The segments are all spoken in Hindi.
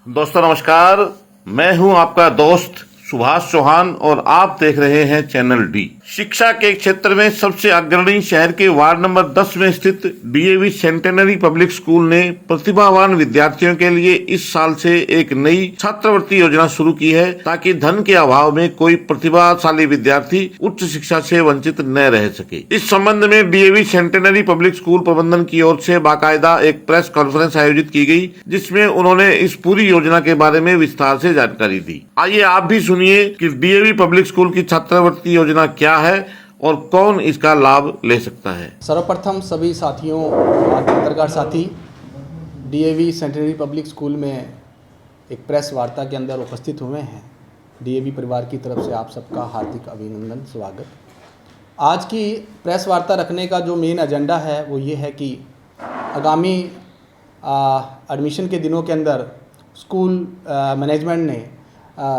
दोस्तों नमस्कार। मैं हूं आपका दोस्त सुभाष चौहान और आप देख रहे हैं चैनल डी। शिक्षा के क्षेत्र में सबसे अग्रणी शहर के वार्ड नंबर 10 में स्थित डीएवी सेंटेनरी पब्लिक स्कूल ने प्रतिभावान विद्यार्थियों के लिए इस साल से एक नई छात्रवृत्ति योजना शुरू की है ताकि धन के अभाव में कोई प्रतिभाशाली विद्यार्थी उच्च शिक्षा से वंचित न रह सके। इस संबंध में डीएवी सेंटेनरी पब्लिक स्कूल प्रबंधन की ओर से बाकायदा एक प्रेस कॉन्फ्रेंस आयोजित की गई, जिसमें उन्होंने इस पूरी योजना के बारे में विस्तार से जानकारी दी। आइए आप भी सुनिए कि डीएवी पब्लिक स्कूल की छात्रवृत्ति योजना क्या है और कौन इसका लाभ ले सकता है। सर्वप्रथम सभी साथियों, पत्रकार साथी, डीएवी सेंटेनरी पब्लिक स्कूल में एक प्रेस वार्ता के अंदर उपस्थित हुए हैं। डीएवी परिवार की तरफ से आप सबका हार्दिक अभिनंदन, स्वागत। आज की प्रेस वार्ता रखने का जो मेन एजेंडा है वो ये है कि आगामी एडमिशन के दिनों के अंदर स्कूल मैनेजमेंट ने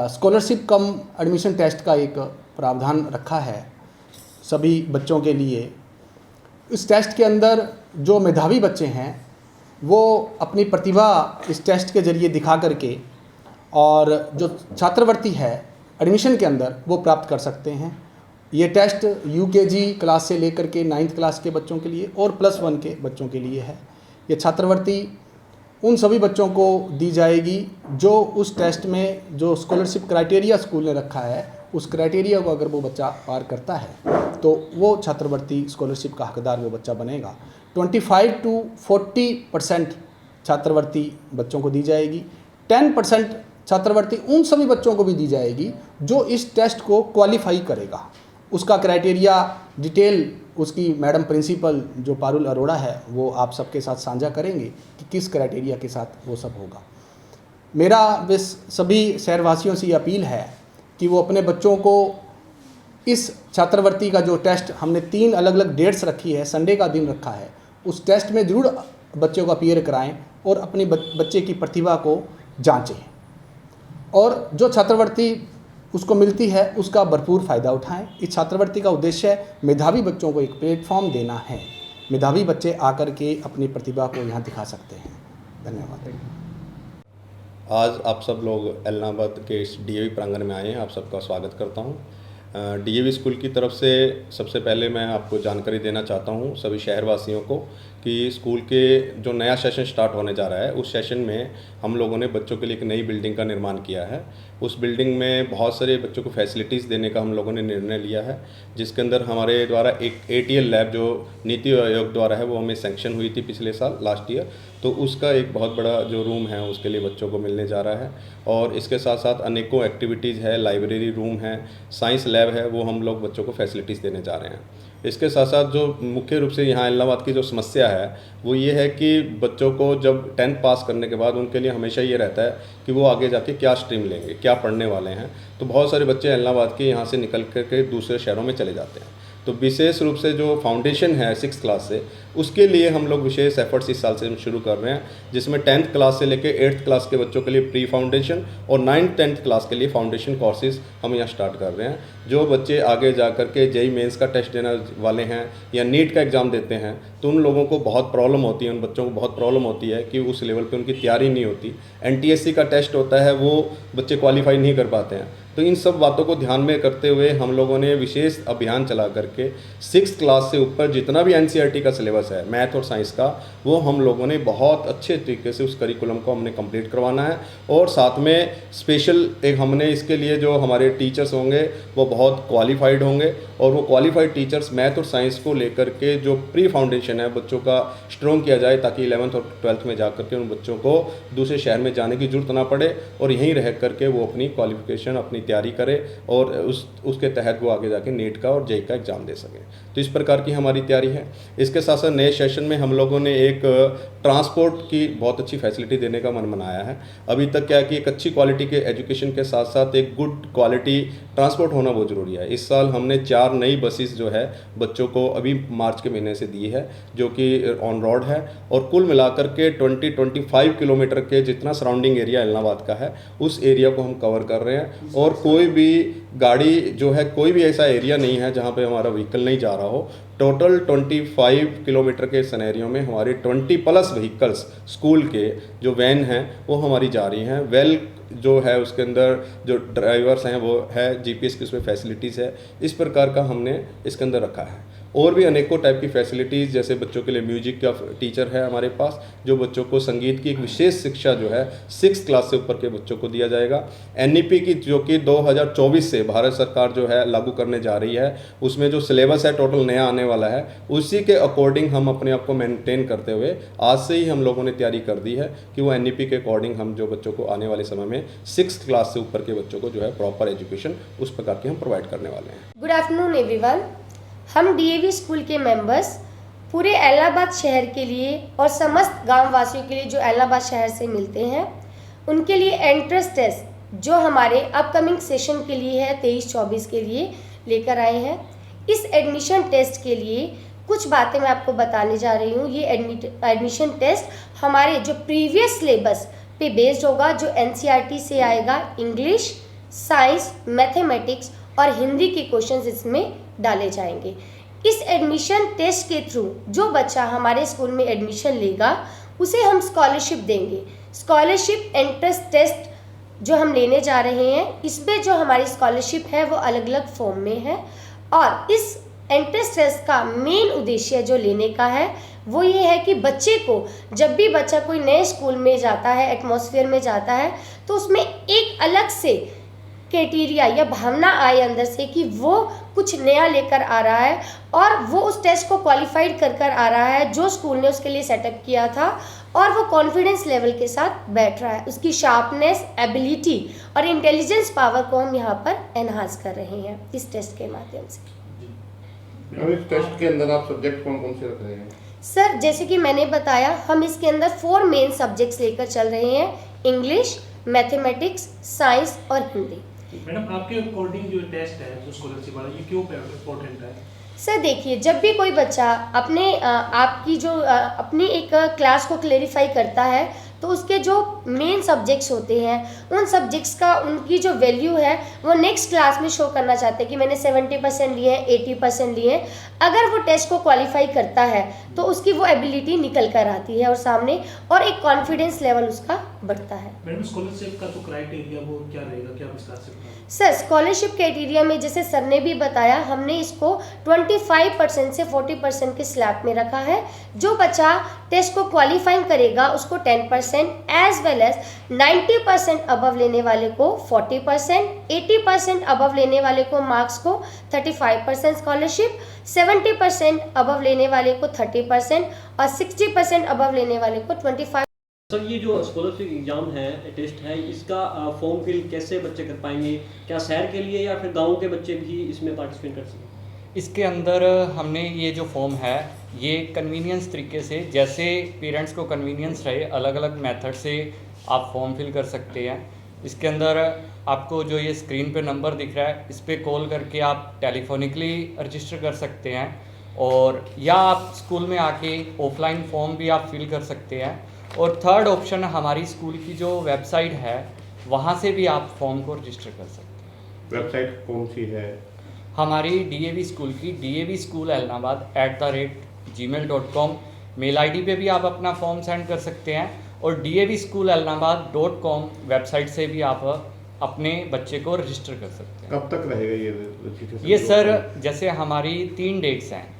स्कॉलरशिप कम एडमिशन टेस्ट का एक प्रावधान रखा है सभी बच्चों के लिए। इस टेस्ट के अंदर जो मेधावी बच्चे हैं वो अपनी प्रतिभा इस टेस्ट के ज़रिए दिखा करके और जो छात्रवृत्ति है एडमिशन के अंदर वो प्राप्त कर सकते हैं। ये टेस्ट यूकेजी क्लास से लेकर के 9th क्लास के बच्चों के लिए और +1 के बच्चों के लिए है। ये छात्रवृत्ति उन सभी बच्चों को दी जाएगी जो उस टेस्ट में जो स्कॉलरशिप क्राइटेरिया स्कूल ने रखा है उस क्राइटेरिया को अगर वो बच्चा पार करता है तो वो छात्रवृत्ति स्कॉलरशिप का हकदार वो बच्चा बनेगा। 25 to 40% छात्रवृत्ति बच्चों को दी जाएगी। 10% छात्रवृत्ति उन सभी बच्चों को भी दी जाएगी जो इस टेस्ट को क्वालिफाई करेगा। उसका क्राइटेरिया डिटेल उसकी मैडम प्रिंसिपल जो पारुल अरोड़ा है वो आप सबके साथ साझा करेंगे कि किस क्राइटेरिया के साथ वो सब होगा। मेरा बस सभी शहरवासियों से ये अपील है कि वो अपने बच्चों को इस छात्रवृत्ति का जो टेस्ट हमने 3 अलग अलग डेट्स रखी है, संडे का दिन रखा है, उस टेस्ट में ज़रूर बच्चों को अपीयर कराएं और अपने बच्चे की प्रतिभा को जांचें और जो छात्रवृत्ति उसको मिलती है उसका भरपूर फ़ायदा उठाएं। इस छात्रवृत्ति का उद्देश्य मेधावी बच्चों को एक प्लेटफॉर्म देना है। मेधावी बच्चे आकर के अपनी प्रतिभा को यहाँ दिखा सकते हैं। धन्यवाद। आज आप सब लोग एलनाबाद के इस डीएवी प्रांगण में आए हैं, आप सबका स्वागत करता हूँ। डीएवी स्कूल की तरफ से सबसे पहले मैं आपको जानकारी देना चाहता हूँ सभी शहरवासियों को कि स्कूल के जो नया सेशन स्टार्ट होने जा रहा है उस सेशन में हम लोगों ने बच्चों के लिए एक नई बिल्डिंग का निर्माण किया है। उस बिल्डिंग में बहुत सारे बच्चों को फैसिलिटीज़ देने का हम लोगों ने निर्णय लिया है, जिसके अंदर हमारे द्वारा एक ATL लैब जो नीति आयोग द्वारा है वो हमें सैंक्शन हुई थी पिछले साल लास्ट ईयर, तो उसका एक बहुत बड़ा जो रूम है उसके लिए बच्चों को मिलने जा रहा है। और इसके साथ साथ अनेकों एक्टिविटीज़ है, लाइब्रेरी रूम है, साइंस लैब है, वो हम लोग बच्चों को फैसिलिटीज़ देने जा रहे हैं। इसके साथ साथ जो मुख्य रूप से यहाँ इलाहाबाद की जो समस्या है वो ये है कि बच्चों को जब 10th पास करने के बाद उनके लिए हमेशा ये रहता है कि वो आगे जाके क्या स्ट्रीम लेंगे, क्या पढ़ने वाले हैं। तो बहुत सारे बच्चे इलाहाबाद के यहाँ से निकल के दूसरे शहरों में चले जाते हैं। तो विशेष रूप से जो फाउंडेशन है 6th क्लास से, उसके लिए हम लोग विशेष एफर्ट्स इस साल से हम शुरू कर रहे हैं, जिसमें 10th क्लास से लेकर 8th क्लास के बच्चों के लिए प्री फाउंडेशन और 9th 10th क्लास के लिए फाउंडेशन कोर्सेज हम यहाँ स्टार्ट कर रहे हैं। जो बच्चे आगे जा कर के जेईई मेंस का टेस्ट देने वाले हैं या नीट का एग्ज़ाम देते हैं तो उन लोगों को बहुत प्रॉब्लम होती है, उन बच्चों को बहुत प्रॉब्लम होती है कि उस लेवल पे उनकी तैयारी नहीं होती। NTSC का टेस्ट होता है वो बच्चे क्वालिफाई नहीं कर पाते हैं। तो इन सब बातों को ध्यान में करते हुए हम लोगों ने विशेष अभियान चला करके 6th क्लास से ऊपर जितना भी NCERT का सिलेबस है मैथ और साइंस का, वो हम लोगों ने बहुत अच्छे तरीके से उस करिकुलम को हमने कंप्लीट करवाना है। और साथ में स्पेशल एक हमने इसके लिए जो हमारे टीचर्स होंगे वो बहुत क्वालिफाइड होंगे और वो क्वालिफाइड टीचर्स मैथ और साइंस को लेकर के जो प्री फाउंडेशन है बच्चों का स्ट्रॉन्ग किया जाए ताकि 11th और 12th में जा करके उन बच्चों को दूसरे शहर में जाने की ज़रूरत ना पड़े और यहीं रह करके वो अपनी क्वालिफिकेशन अपनी तैयारी करे और उसके तहत वो आगे जाके नीट का और जेईई का एग्ज़ाम दे सकें। तो इस प्रकार की हमारी तैयारी है। इसके साथ साथ नए सेशन में हम लोगों ने एक ट्रांसपोर्ट की बहुत अच्छी फैसिलिटी देने का मन बनाया है। अभी तक क्या है कि एक अच्छी क्वालिटी के एजुकेशन के साथ साथ एक गुड क्वालिटी ट्रांसपोर्ट होना बहुत ज़रूरी है। इस साल हमने 4 नई बसेस जो है बच्चों को अभी मार्च के महीने से दी है जो कि ऑन रोड है और कुल मिलाकर के 20-25 किलोमीटर के जितना सराउंडिंग एरिया इलाहाबाद का है उस एरिया को हम कवर कर रहे हैं। और कोई भी गाड़ी जो है, कोई भी ऐसा एरिया नहीं है जहाँ पे हमारा व्हीकल नहीं जा रहा हो, टोटल 25 किलोमीटर के सिनेरियो में हमारे 20+ व्हीकल्स स्कूल के जो वैन हैं वो हमारी जा रही हैं। वेल जो है उसके अंदर जो ड्राइवर्स हैं वो है, जीपीएस की उसमें फैसिलिटीज़ है, इस प्रकार का हमने इसके अंदर रखा है। और भी अनेकों टाइप की फैसिलिटीज़, जैसे बच्चों के लिए म्यूजिक का टीचर है हमारे पास, जो बच्चों को संगीत की एक विशेष शिक्षा जो है 6th क्लास से ऊपर के बच्चों को दिया जाएगा। एनईपी की जो कि 2024 से भारत सरकार जो है लागू करने जा रही है, उसमें जो सिलेबस है टोटल नया आने वाला है, उसी के अकॉर्डिंग हम अपने आप को मेंटेन करते हुए आज से ही हम लोगों ने तैयारी कर दी है कि वो एनईपी के अकॉर्डिंग हम जो बच्चों को आने वाले समय में 6th क्लास से ऊपर के बच्चों को जो है प्रॉपर एजुकेशन उस प्रकार की हम प्रोवाइड करने वाले हैं। Good afternoon everyone. हम डीएवी स्कूल के मेंबर्स पूरे इलाहाबाद शहर के लिए और समस्त गांव वासियों के लिए जो इलाहाबाद शहर से मिलते हैं, उनके लिए एंट्रेंस टेस्ट जो हमारे अपकमिंग सेशन के लिए है 23-24 के लिए लेकर आए हैं। इस एडमिशन टेस्ट के लिए कुछ बातें मैं आपको बताने जा रही हूँ। ये एडमिशन टेस्ट हमारे जो प्रीवियस सिलेबस पे बेस्ड होगा, जो एनसीईआरटी से आएगा। इंग्लिश, साइंस, मैथमेटिक्स और हिंदी के क्वेश्चंस इसमें डाले जाएंगे। इस एडमिशन टेस्ट के थ्रू जो बच्चा हमारे स्कूल में एडमिशन लेगा उसे हम स्कॉलरशिप देंगे। स्कॉलरशिप एंट्रेंस टेस्ट जो हम लेने जा रहे हैं, इसमें जो हमारी स्कॉलरशिप है वो अलग अलग फॉर्म में है। और इस एंट्रेंस टेस्ट का मेन उद्देश्य जो लेने का है वो ये है कि बच्चे को, जब भी बच्चा कोई नए स्कूल में जाता है, एटमॉस्फेयर में जाता है, तो उसमें एक अलग से क्राइटेरिया या भावना आए अंदर से कि वो कुछ नया लेकर आ रहा है और वो उस टेस्ट को क्वालिफाइड कर आ रहा है जो स्कूल ने उसके लिए सेटअप किया था, और वो कॉन्फिडेंस लेवल के साथ बैठ रहा है। उसकी शार्पनेस, एबिलिटी और इंटेलिजेंस पावर को हम यहाँ पर एनहांस कर रहे हैं इस टेस्ट के माध्यम से। इस टेस्ट के अंदर आप सब्जेक्ट कौन कौन से रख रहे हैं? सर, जैसे कि मैंने बताया, हम इसके अंदर 4 मेन सब्जेक्ट्स लेकर चल रहे हैं: इंग्लिश, मैथमेटिक्स, साइंस और हिंदी। मैडम, आपके अकॉर्डिंग जो टेस्ट है, जो स्कॉलरशिप वाला, ये क्यों इम्पोर्टेंट है? सर देखिए, जब भी कोई बच्चा आपकी जो अपनी एक क्लास को क्लेरिफाई करता है, तो उसके जो मेन सब्जेक्ट्स होते हैं, उन सब्जेक्ट्स का उनकी जो वैल्यू है वो नेक्स्ट क्लास में शो करना चाहते हैं कि मैंने 70% लिए हैं, 80% लिए हैं। अगर वो टेस्ट को क्वालिफाई करता है तो उसकी वो एबिलिटी निकल कर आती है और सामने, और एक कॉन्फिडेंस लेवल उसका बढ़ता है। मैडम, स्कॉलरशिप का जो क्राइटेरिया वो क्या रहेगा, क्या विस्तार से बताएं? सर, स्कॉलरशिप क्राइटेरिया में जैसे सर ने भी बताया, हमने इसको 25% से 40% के स्लैब में रखा है। जो बच्चा टेस्ट को क्वालिफाई करेगा उसको 10%, एज वेल एज 90% अबव लेने वाले को 40%, 80% अबव लेने वाले को मार्क्स को 35% स्कॉलरशिप, 70% अबव लेने वाले को 30% और 60% अबव लेने वाले को 25। सर, ये जो स्कॉलरशिप एग्जाम है, टेस्ट है, इसका फॉर्म फिल कैसे बच्चे कर पाएंगे? क्या शहर के लिए या फिर गाँव के बच्चे भी इसमें पार्टिसिपेट कर सकें? इसके अंदर हमने ये जो फॉर्म है ये कन्वीनियंस तरीके से, जैसे पेरेंट्स को कन्वीनियंस रहे, अलग अलग मेथड से आप फॉर्म फिल कर सकते हैं। इसके अंदर आपको जो ये स्क्रीन पे नंबर दिख रहा है, इस पर कॉल करके आप टेलीफोनिकली रजिस्टर कर सकते हैं, और या आप स्कूल में आके ऑफलाइन फॉर्म भी आप फिल कर सकते हैं। और थर्ड ऑप्शन, हमारी स्कूल की जो वेबसाइट है वहाँ से भी आप फॉर्म को रजिस्टर कर सकते हैं। वेबसाइट कौन सी है? हमारी डीएवी स्कूल की davschoolelnabad@gmail.com मेल आईडी पे भी आप अपना फॉर्म सेंड कर सकते हैं, और davschoolelnabad.com वेबसाइट से भी आप अपने बच्चे को रजिस्टर कर सकते हैं। कब तक रहेगा ये रजिस्ट्रेशन? ये सर, जैसे हमारी 3 डेट्स हैं,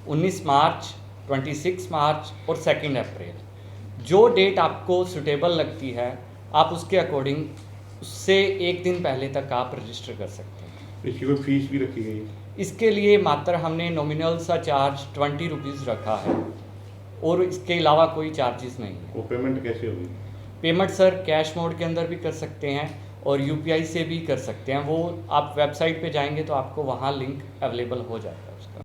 19 मार्च, 26 मार्च और 2 अप्रैल। जो डेट आपको सुटेबल लगती है आप उसके अकॉर्डिंग उससे 1 दिन पहले तक आप रजिस्टर कर सकते हैं। इसकी कोई फीस भी रखी गई? इसके लिए मात्र हमने नॉमिनल सा चार्ज 20 रुपीज़ रखा है, और इसके अलावा कोई चार्जेस नहीं है। वो पेमेंट कैसे होगी? पेमेंट सर कैश मोड के अंदर भी कर सकते हैं और यूपीआई से भी कर सकते हैं। वो आप वेबसाइट पे जाएंगे तो आपको वहाँ लिंक अवेलेबल हो जाए।